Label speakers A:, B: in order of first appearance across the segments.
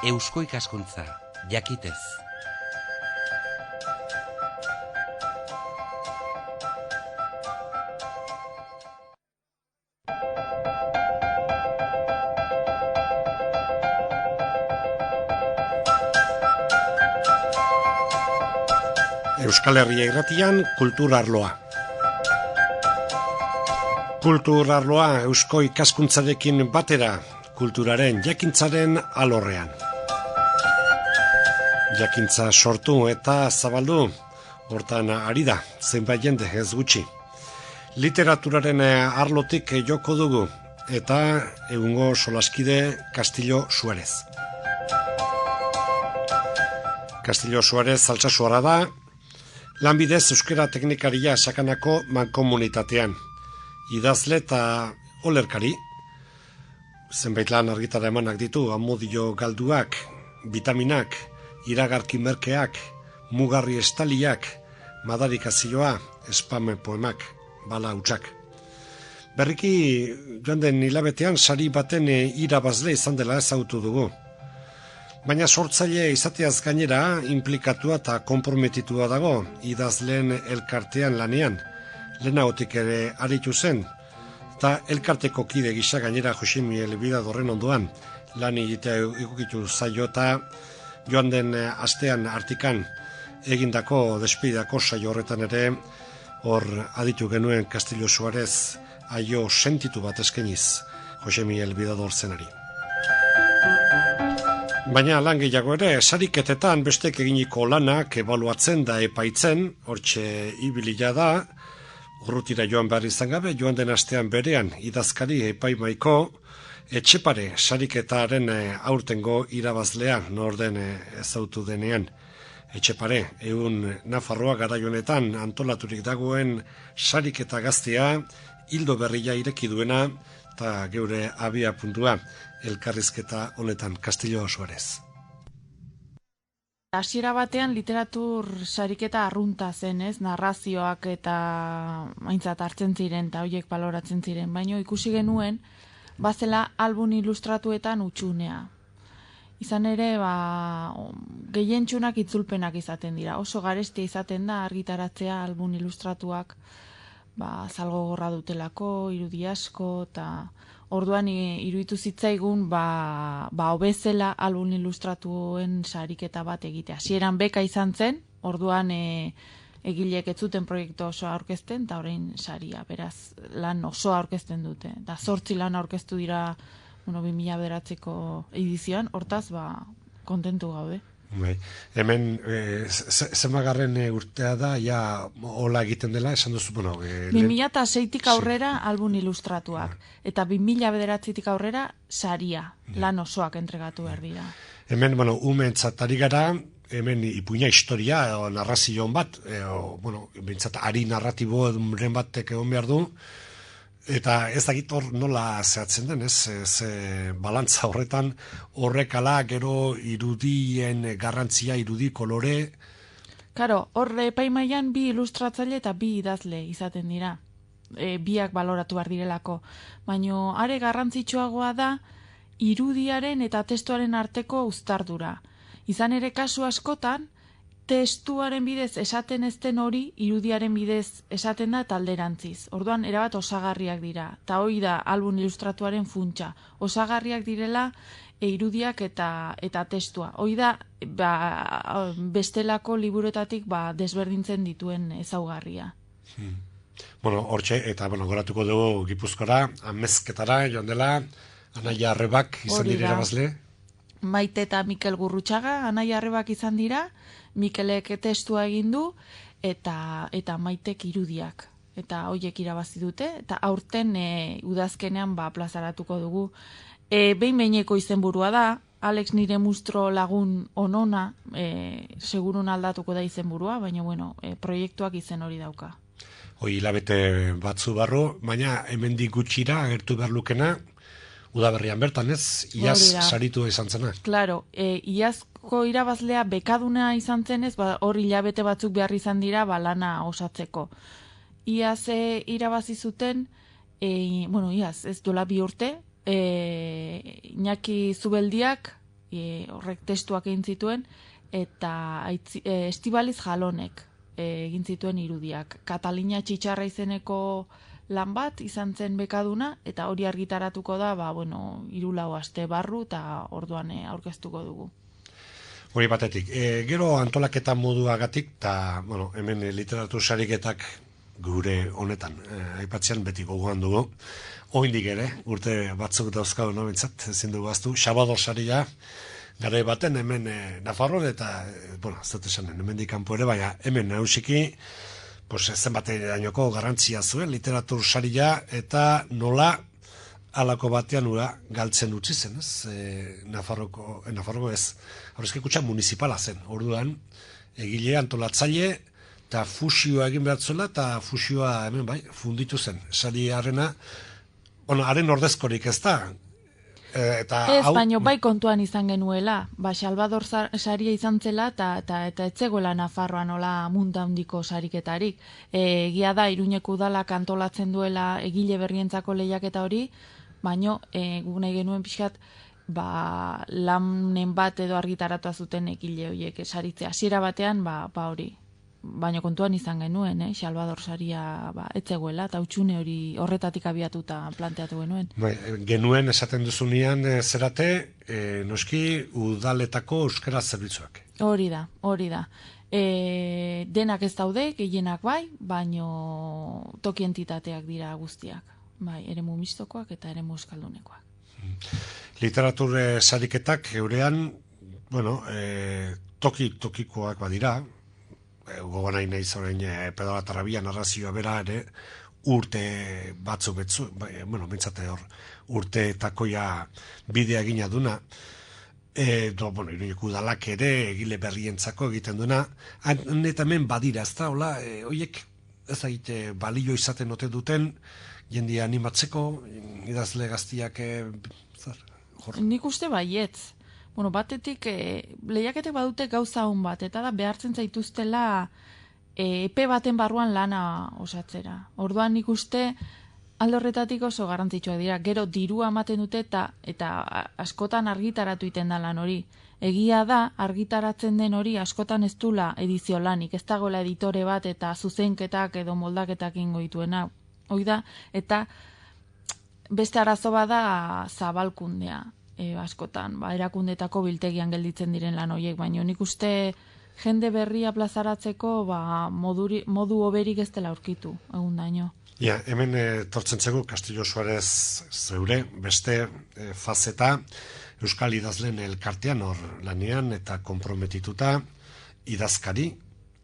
A: Eusko ikaskuntza, jakitez.
B: Euskal Herria irratian kultur arloa. Kultur arloa eusko ikaskuntzarekin batera, kulturaren jakintzaren alorrean. Jakintza sortu eta zabaldu, hortan ari da, zenbait jende ez gutxi. Literaturaren arlotik joko dugu, eta egungo solaskide Castillo Suarez. Castillo Suarez Altsasuarra da, lanbidez euskera teknikaria sakanako mankomunitatean. Idazle eta olerkari, zenbait lan argitara emanak ditu, amodio galduak, vitaminak, iragarki merkeak, mugarri estaliak, madarikazioa, spam poemak, bala hutsak. Berriki joan den hilabetean sari baten irabazle izan dela ezagutu dugu. Baina sortzaile izateaz gainera inplikatua eta konprometitua dago idazleen elkartean lanean. Lehenagotik ere aritu zen, eta elkarteko kide gisa gainera Josemi Elbidadorren ondoan lan egitea egokitu zaio eta joan den astean artikan egindako despidako saio horretan ere hor aditu genuen Castillo Suarez aio sentitu bat eskeniz Josemi Elbidador zenari. Baina lan gehiago ere, sariketetan bestek eginiko lanak ebaluatzen da epaitzen, hortxe ibilia da, urrutira joan behar izan gabe, joan den astean berean idazkari epaimaiko Etxepare sariketaren aurtengo irabazlea norden ezautu denean. Etxepare, egun Nafarroa garaionetan antolaturik dagoen sariketa gaztea, hildo berria ireki duena, eta geure abia puntua elkarrizketa honetan Castillo Suarez.
C: Hasiera batean literatur sariketa arrunta zen, ez? Narrazioak eta aintzat hartzen ziren eta horiek baloratzen ziren, baina ikusi genuen bazela album ilustratuetan utxunea. Izan ere, gehientsunak itzulpenak izaten dira. Oso garestia izaten da argitaratzea album ilustratuak, zalgo gorra dutelako, irudi asko, eta orduan iruditu zitzaigun hobezela album ilustratuen sariketa bat egitea. Hasieran beka izan zen, orduan egileek ez zuten proiektu osoa aurkezten, eta orain saria, beraz, lan osoa aurkezten dute. Da 8 lan aurkeztu dira 2009ko edizioan, hortaz, kontentu gaude.
B: Hemen, zenbagarren urtea da, ja, hola egiten dela, esan duzu,
C: 2006tik aurrera album ilustratuak, eta 2009tik aurrera saria, lan osoak entregatu behar dira.
B: Hemen, umentzat ari gara, hemen ipuina historia, narrazioan bat, bintzat ari narratiboen batek egon behar du, eta ez dakit hor nola zehatzen den, balantza horretan, horrekala gero irudien garrantzia, irudi kolore.
C: Karo, horre epaimaian bi ilustratzaile eta bi idazle izaten dira, biak baloratu behar direlako, baina are garrantzitsuagoa da irudiaren eta testuaren arteko uztardura. Izan ere kasu askotan, testuaren bidez esaten ez den hori, irudiaren bidez esaten da talderantziz. Orduan, erabat osagarriak dira. Eta hori da album ilustratuaren funtsa. Osagarriak direla irudiak eta testua. Hori da bestelako liburuetatik desberdintzen dituen ezaugarria.
B: Hortxe, eta goratuko dugu Gipuzkoara, Amezketara, joan dela, Anaia Arrebak izan dira irabazle.
C: Maite eta Mikel Gurrutxaga, Anaia Arrebak izan dira, Mikelek testua egin du, eta Maitek irudiak. Eta hoiek irabazi dute, eta aurten udazkenean plazaratuko dugu. Behin-behineko izenburua da, Alex nire mustro lagun onona, segurun aldatuko da izenburua, baina proiektuak izen hori dauka.
B: Hoi hilabete batzu barru, baina hemendik gutxira agertu behar lukena, udaberrian bertan ez, iaz saritu izan zena.
C: Claro, iazko irabazlea bekaduna izan zenez, hor hilabete batzuk behar izan dira lana osatzeko. Iaz irabazi zuten, iaz ez duela 2 urte, Iñaki Zubeldiak horrek testuak egin zituen, eta Estibaliz Jalonek egin zituen irudiak. Katalina Txitxarra izeneko lan bat izan zen bekaduna, eta hori argitaratuko da, 3-4 aste barru, eta orduan aurkeztuko dugu.
B: Hori batetik. Gero antolaketa moduagatik, eta hemen literatur sariketak gure honetan, aipatzean beti gogoan dugu, oindik ere, urte batzuk dauzkagu bintzat, ezin dugu aztu, Xabador saria, garai baten hemen Nafarroan eta, ez dut esanen, hemen dikampo ere, baina hemen nausiki, zenbaterainoko garrantzia zuen literatur saria, eta nola halako batean ura galtzen utzi zen, ez? Nafarroko ez, Aurrezki Kutxa municipala zen, orduan, egile antolatzaile, eta fusioa egin behar zuela, eta fusioa hemen funditu zen, sari harrena, haren ordezkorik ez da.
C: Baino bai kontuan izan genuela, Salvador saria izan zela, eta etzegoela Nafarroan nola munta handiko sariketarik. Egia da, Iruñeko udalak antolatzen duela egile berrientzako lehiaketa hori, baino guk nahi genuen pixkat, lanen bat edo argitaratu zuten egile horiek saritzea. Hasiera batean, hori. Baina kontuan izan genuen, Salvador saria etzegoela, eta utxune hori horretatik abiatuta planteatu genuen.
B: Genuen esaten duzunean zerate, noski udaletako euskara zerbitzuak.
C: Hori da. Denak ez daude, gehienak bai, baino toki entitateak dira guztiak. Eremu mistokoak eta eremu euskaldunekoak.
B: Literatur sariketak eurean, tokikoak badira, gogoan nahi zorein Pedro Atarrabia narrazioa bera ere urte batzu bintzate hor urteetakoia bidea egina duna, Iruñeko udalak ere egile berrientzako egiten duna, eta hemen badira, ez da, horiek ez egite balio izaten ote duten jendia animatzeko, idazle gaztiak
C: Nik uste baietz. Batetik, lehiaketek badute gauza hon bat, eta da behartzen zaituztela epe baten barruan lana osatzera. Orduan nik uste alde horretatik oso garrantzitsuak dira. Gero dirua ematen dute eta askotan argitaratu iten da lan hori. Egia da, argitaratzen den hori askotan ez dula edizio lanik. Ez dagoela editore bat eta zuzenketak edo moldaketak ingo dituena. Hoi da, eta beste arazo bada zabalkundea. Askotan, erakundetako biltegian gelditzen diren lan horiek, baina nik uste jende berria plazaratzeko modu oberik ez dela aurkitu, egun daino.
B: Hemen tortzen zego Castillo Suarez zeure, beste fazeta Euskal Idazleen elkartean hor lanean eta konprometituta idazkari.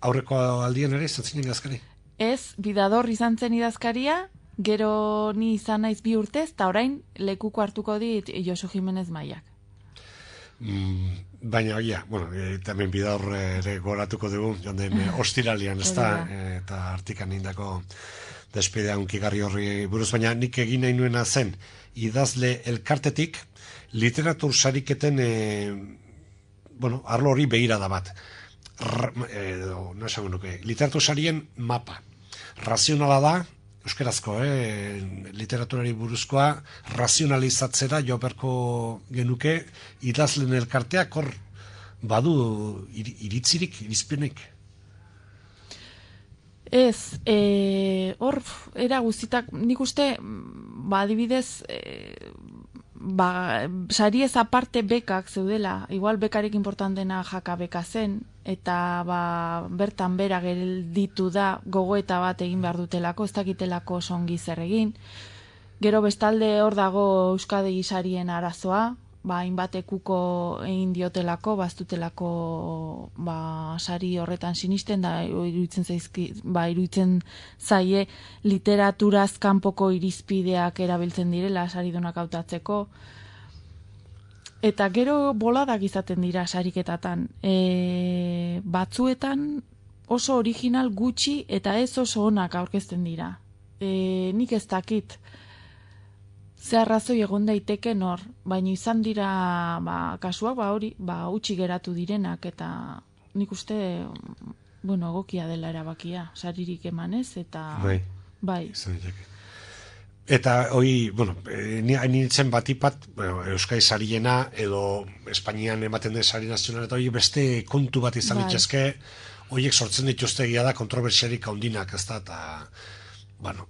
B: Aurreko aldien ere izan zinen idazkari?
C: Ez, Bidador izan zen idazkaria, gero ni izan naiz 2 urtez, eta orain lekuko hartuko dit Josu Jimenez Maiak.
B: Baina, hemen Bidador ere goratuko dugu, jonden ostiralian ez da, eta artikan indako despidea unkigarri horri buruz, baina nik egin nahi nuena zen idazle elkartetik literatur sariketen arlo hori behirada bat. Literatur sarien mapa. Razionala da, euskerazko, literaturari buruzkoa razionalizatzera joperko genuke idazlen elkarteak hor badu iritzirik, irizpenek?
C: Ez, hor era guztitak, nik uste, adibidez, sari ez aparte bekak zeudela, igual bekarik importantena Jaka beka zen, eta bertan bera gelditu da gogoeta bat egin behar dutelako, ez dakitelako songi zer egin. Gero bestalde hor dago Euskadi sarien arazoa, hainbatekuko egin diotelako, baztutelako sari horretan sinisten, da iruditzen zaie literaturaz kanpoko irizpideak erabiltzen direla saridunak hautatzeko. Eta gero boladak izaten dira sariketatan. Batzuetan oso original gutxi eta ez oso onak aurkezten dira. Nik ez dakit ze arrazoi egon daiteke nor, baina izan dira kasuak utzi geratu direnak, eta nik uste egokia dela erabakia, saririk emanez, eta bai.
B: Eta hoi, bueno, nintzen batipat, Euskadi sariena edo Espainian ematen den sari nazional, eta hoi beste kontu bat izan litzezke, horiek sortzen dituzte egia da kontrobertsiarik handinak, ez da, eta, bueno,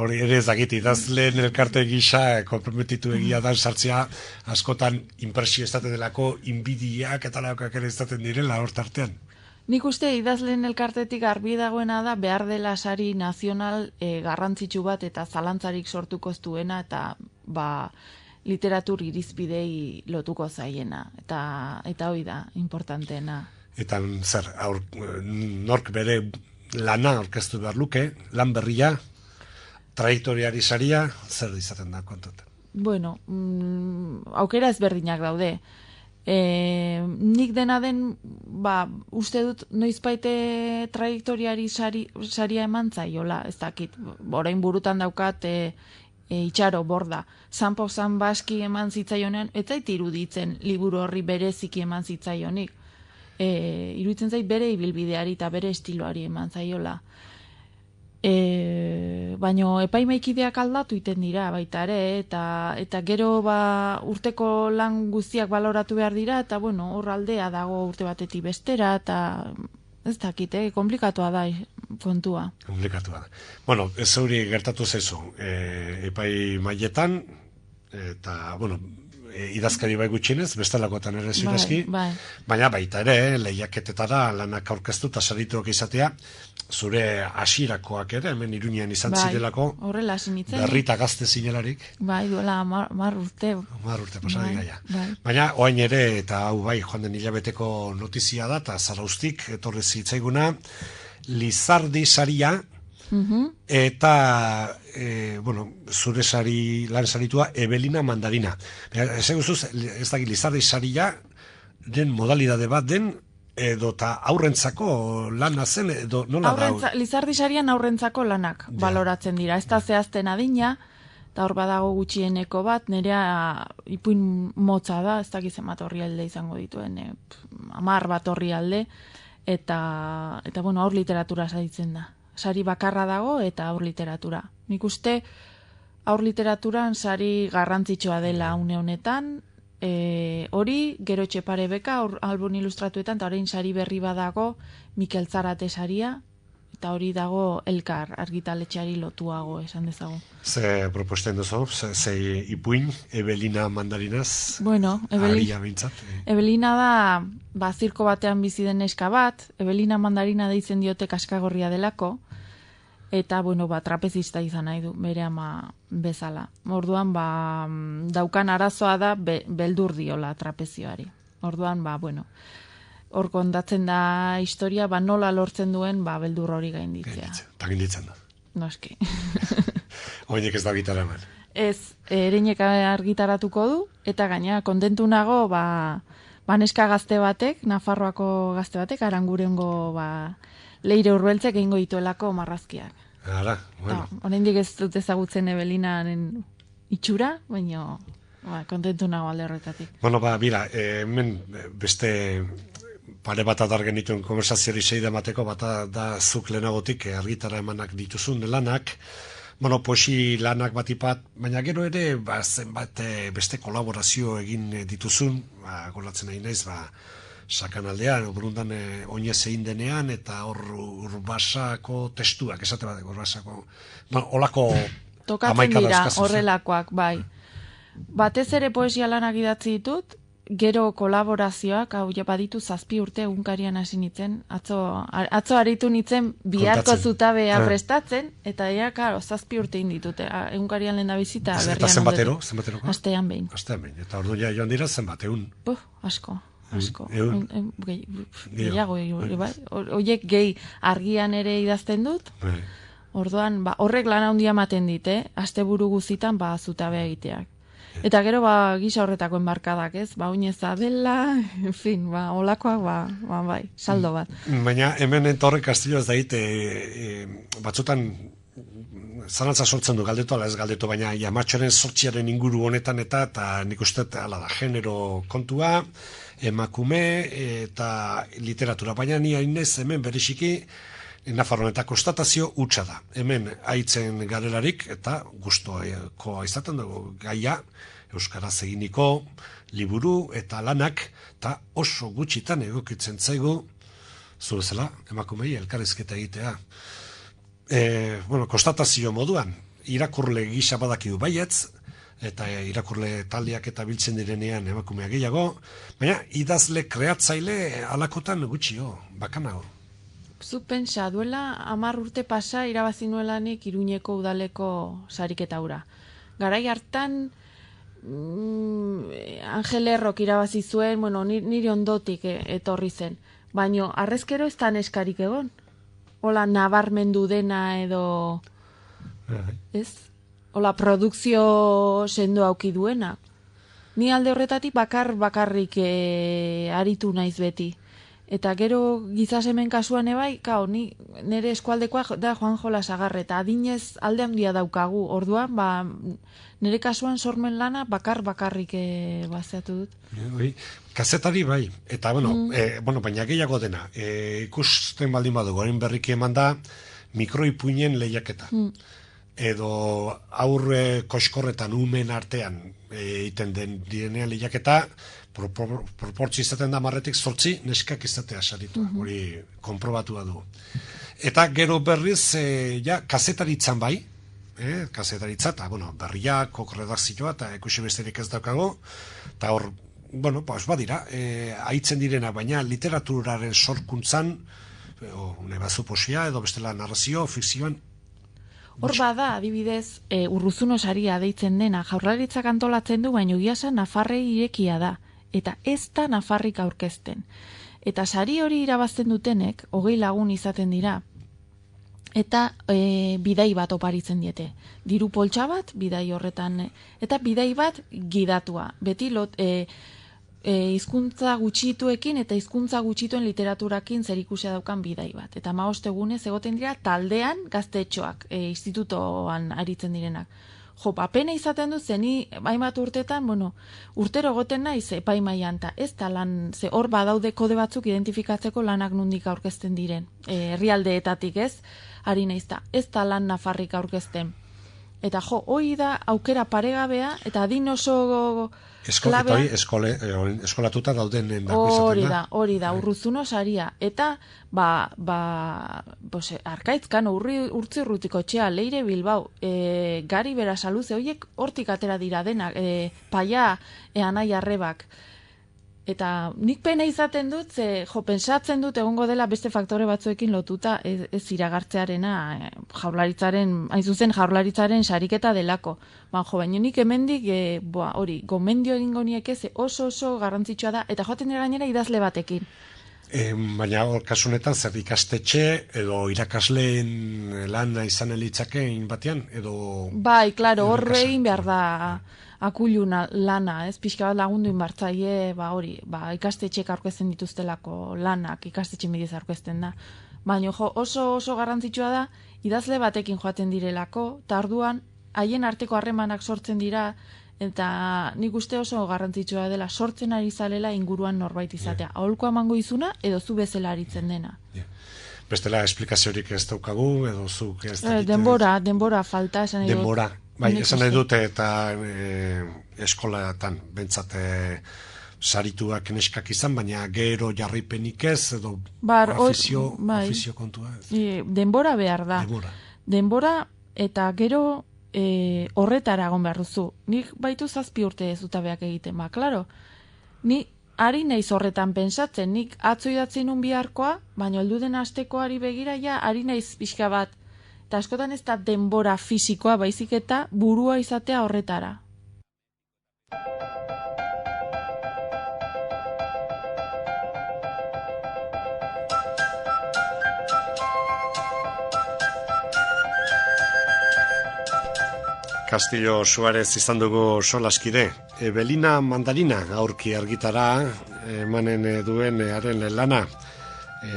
B: hori ere ez dakit, idazleen elkarte gisa konprometitu egia dan sartzea, askotan impresio ez delako, inbidiak eta laukak ere ez direla hor tartean.
C: Nik uste idazleen elkartetik garbi dagoena da behar dela sari nazional garrantzitsu bat eta zalantzarik sortuko ez duena eta literatur irizpidei lotuko zaiena. Eta hoi da, importanteena.
B: Eta zer, nork bere lana aurkeztu behar luke, lan berria, trajektoriari saria, zer izaten da kontoten?
C: Bueno, aukera ezberdinak daude. Nik dena den uste dut noizbaite trajektoriari saria eman zaiola, ez dakit, orain burutan daukat itxaro borda, Sanpo Baski eman zitzaionean, ez zait iruditzen liburu horri bereziki eman zitzaionik, iruditzen zait bere ibilbideari eta bere estiloari eman zaiola. Baino epaimaikideak aldatu iten dira baita ere, eta gero urteko lan guztiak baloratu behar dira, eta bueno, hor aldea dago urte batetik bestera, eta ez dakit, komplikatua da kontua.
B: Komplikatua da. Bueno, ez zeuri gertatu zaizu, epai mailetan, eta, bueno, idazkari bai gutxinez, bestelakoetan ere zirazki, baina baita ere, lehiaketetara lanak aurkeztu eta sarituak izatea, zure hasirakoak ere, hemen Iruñean izan zirelako,
C: horrela sinitzen.
B: Berrita gazte zinelarik.
C: Bai, duela 10 urte.
B: 10 urte pasadi gaia. Baina, oain ere, eta hau bai, joan den hilabeteko notizia da, eta Zaraustik etorri zitzaiguna, Lizardi saria, eta bueno, zure lan saritua Ebelina Mandarina. Ez eguzuz, ez da Lizardi saria den modalidade bat den, edo eta aurrentzako lana zen, edo nola da?
C: Lizardi sarian aurrentzako lanak baloratzen dira. Ez da zehazten adina, eta hor badago gutxieneko bat, nerea ipuin motza da, ez dakizen bat orrialde izango dituen, 10 bat orrialde, eta bueno, aur literatura saritzen da. Sari bakarra dago eta aur literatura. Nik uste aur literaturan sari garrantzitsua dela une honetan, hori gero Etxepare beka album ilustratuetan, eta orain sari berri badago Mikel Zarate saria, eta hori dago Elkar argitaletxeari lotuago esan dezago.
B: Ze proposten duzu? Ze ipuin Ebelina Mandarinaz?
C: Bueno, Ebelina da zirko batean bizi den neska bat, Ebelina Mandarina deitzen diote kaskagorria delako, eta bueno, trapezista izan nahi du, bere ama bezala. Orduan, daukan arazoa da beldur diola trapezioari. Orduan, bueno, hor kondatzen da historia, nola lortzen duen, beldur hori gainditzea.
B: Eta gainditzen da.
C: Noski.
B: Oinek ez da gitara eman.
C: Ez, ereinek argitaratuko du, eta gaina kontentu nago, neska gazte batek, Nafarroako gazte batek, Arangurengo Leire Urbeltzek egingo dituelako marrazkiak.
B: Ara, bueno.
C: Oraindik ez dut ezagutzen Ebelinaren itxura, baina kontentu nago alde horretatik.
B: Bueno, mira, hemen beste pare bat adar genituen konversazioari seida emateko, bata da zuk lehenagotik argitara emanak dituzun lanak, bueno, poesi lanak batipat, baina gero ere, zenbat beste kolaborazio egin dituzun, golatzen nahi naiz, sakanaldean, burundan oinez egin denean, eta hor urbasako testuak, esate bat, urbasako, olako
C: tokatzen dira, horrelakoak, bai. Batez ere poesia lanak idatzi ditut, gero kolaborazioak, hau baditu 7 urte egunkarian hasi nitzen, atzo aritu nitzen biharko zutabea prestatzen, eta karo, 7 urte inditute, egunkarian lehen da bizita berrian.
B: Eta zenbatero?
C: Astean behin.
B: Eta ordu joan dira zenbat, egun?
C: Asko. Gehiago, horiek gehi argian ere idazten dut, orduan, horrek lan handia ematen dit, asteburu guzitan zutabea egiteak. Eta gero, gisa horretako enbarkadak, ez? Oineza dela, en fin, olakoak, bai, saldo bat.
B: Baina, hemen Torre Castillo ez daite, batzutan, zalantza sortzen du galdetu, ala ez galdetu, baina Jamatxoren sortziaren inguru honetan eta nik uste, ala da, genero kontua, emakume eta literatura. Baina ni hainez hemen bereziki Nafarroan eta konstatazio hutsa da. Hemen haitzen garelarik eta gustoa izaten dugu gaia, euskaraz eginiko liburu eta lanak, eta oso gutxitan egokitzen zaigu, zu bezala, emakumei elkarrizketa egitea. Konstatazio moduan, irakurle gisa badakidu baietz, eta irakurle taldeak eta biltzen direnean emakumea gehiago, baina idazle kreatzaile alakotan gutxio, bakanago.
C: Zuk pentsa, duela 10 urte pasa irabazi nuelanik Iruñeko udaleko sariketa hura. Garai hartan Angel Errok irabazi zuen, niri ondotik etorri zen. Baina arrezkero ez da neskarik egon. Hola nabarmendu dena edo... Ez? Hola produkzio sendo auki duena. Ni alde horretatik bakarrik aritu naiz beti. Eta gero gizasemen kasuan ebai, nire eskualdekoa da Juan Jola Sagarreta, adinez alde handia daukagu, orduan, nire kasuan sormen lana bakarrik bazeatu dut.
B: Kazetari bai, eta baina gehiago dena, ikusten baldin badu, goren berriki eman da, mikroipuinen lehiaketa. Edo aurre koiskorretan umen artean egiten direnean lehiaketa, proportzi izaten da 10-8 neskak izatea saritua, hori konprobatua du. Eta gero berriz, kazetaritzan bai, kazetaritza, eta berriak, redakzioa, eta ikusi besterik ez daukago, eta hor, badira, haitzen direna, baina literaturaren sorkuntzan, nebazu poesia, edo bestela narrazio, fikzioan,
C: hor bada, adibidez, Urruzuno saria deitzen dena, Jaurlaritzak antolatzen du, baina egia esan Nafarrei irekia da, eta ez da Nafarrik aurkezten. Eta sari hori irabazten dutenek, 20 lagun izaten dira, eta bidai bat oparitzen diete. Diru poltsa bat, bidai horretan, eta bidai bat gidatua. Beti hizkuntza gutxituekin eta hizkuntza gutxituen literaturakin zerikusia daukan bidai bat. Eta 15 egunez egoten dira taldean gaztetxoak, institutoan aritzen direnak. Pena izaten du, zeni hainbat urtetan, urtero egoten naiz epaimaian, eta ez da lan, ze hor badaude kode batzuk identifikatzeko lanak nondik aurkezten diren. Herrialdeetatik ez, ari naiz da, ez da lan Nafarrik aurkezten. Eta hoi da aukera paregabea, eta adin oso klabea...
B: Eskolatuta dauden
C: hori da, Urruzuno saria. Eta, Arkaitzkan, urtzi-urrutiko txea, Leire Bilbao, Gari Berasaluze, horiek hortik atera dira denak, Paia, Anai Arrebak. Eta nik pena izaten dut, pentsatzen dut egongo dela beste faktore batzuekin lotuta ez iragartzearena hain zuzen Jaurlaritzaren sariketa delako. Baina nik hemendik gomendio egingo niekez oso garrantzitsua da, eta joaten dira gainera idazle batekin.
B: Baina hor kasunetan zer ikastetxe edo irakasleen lana izan elitzakein batean edo...
C: Bai, klaro, horre egin behar da akuluna lana, ez pixka bat lagundu inbartzaile, ikastetxek aurkezten dituztelako lanak, ikastetxe midiz aurkezten da. Baina oso garrantzitsua da, idazle batekin joaten direlako, eta orduan haien arteko harremanak sortzen dira, eta nik uste oso garrantzitsua dela sortzen ari zalela inguruan norbait izatea. Aholkoa emango izuna, edo zu bezala aritzen dena.
B: Bestela esplikaziorik ez daukagu, edo zuk ez da...
C: Denbora falta, esan edo...
B: Denbora. Bai, esan nahi dute eta eskolatan, bentsate sarituak neskak izan, baina gero jarripenik ez, edo afizio kontua.
C: Denbora behar da. Denbora eta gero horretara egon behar duzu. Nik baitu 7 urte ez dutabeak egiten, klaro. Ni ari naiz horretan pensatzen, nik atzo idatzi nun biharkoa, baina heldu den astekoari begira ari naiz pixka bat. Eta askotan ez da denbora fisikoa, baizik eta burua izatea horretara.
B: Castillo Suárez izan dugu solaskide. Belina Mandarina aurki argitara emanen duen haren lana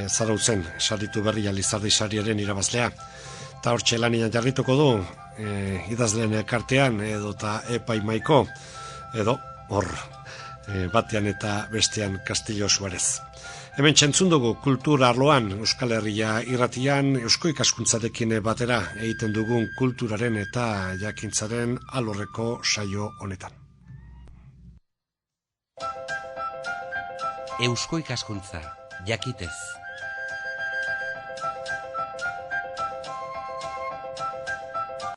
B: zarautzen, saritu berria Lizardi sariaren irabazlea. Eta hortxe lanian jarrituko du, idazleen elkartean edo eta epaimaiko, edo hor batean eta bestean Castillo Suarez. Hemen txentzun dugu kultur arloan Euskal Herria irratian eusko ikaskuntzarekin batera egiten dugun kulturaren eta jakintzaren alorreko saio honetan.
A: Eusko ikaskuntza, jakitez.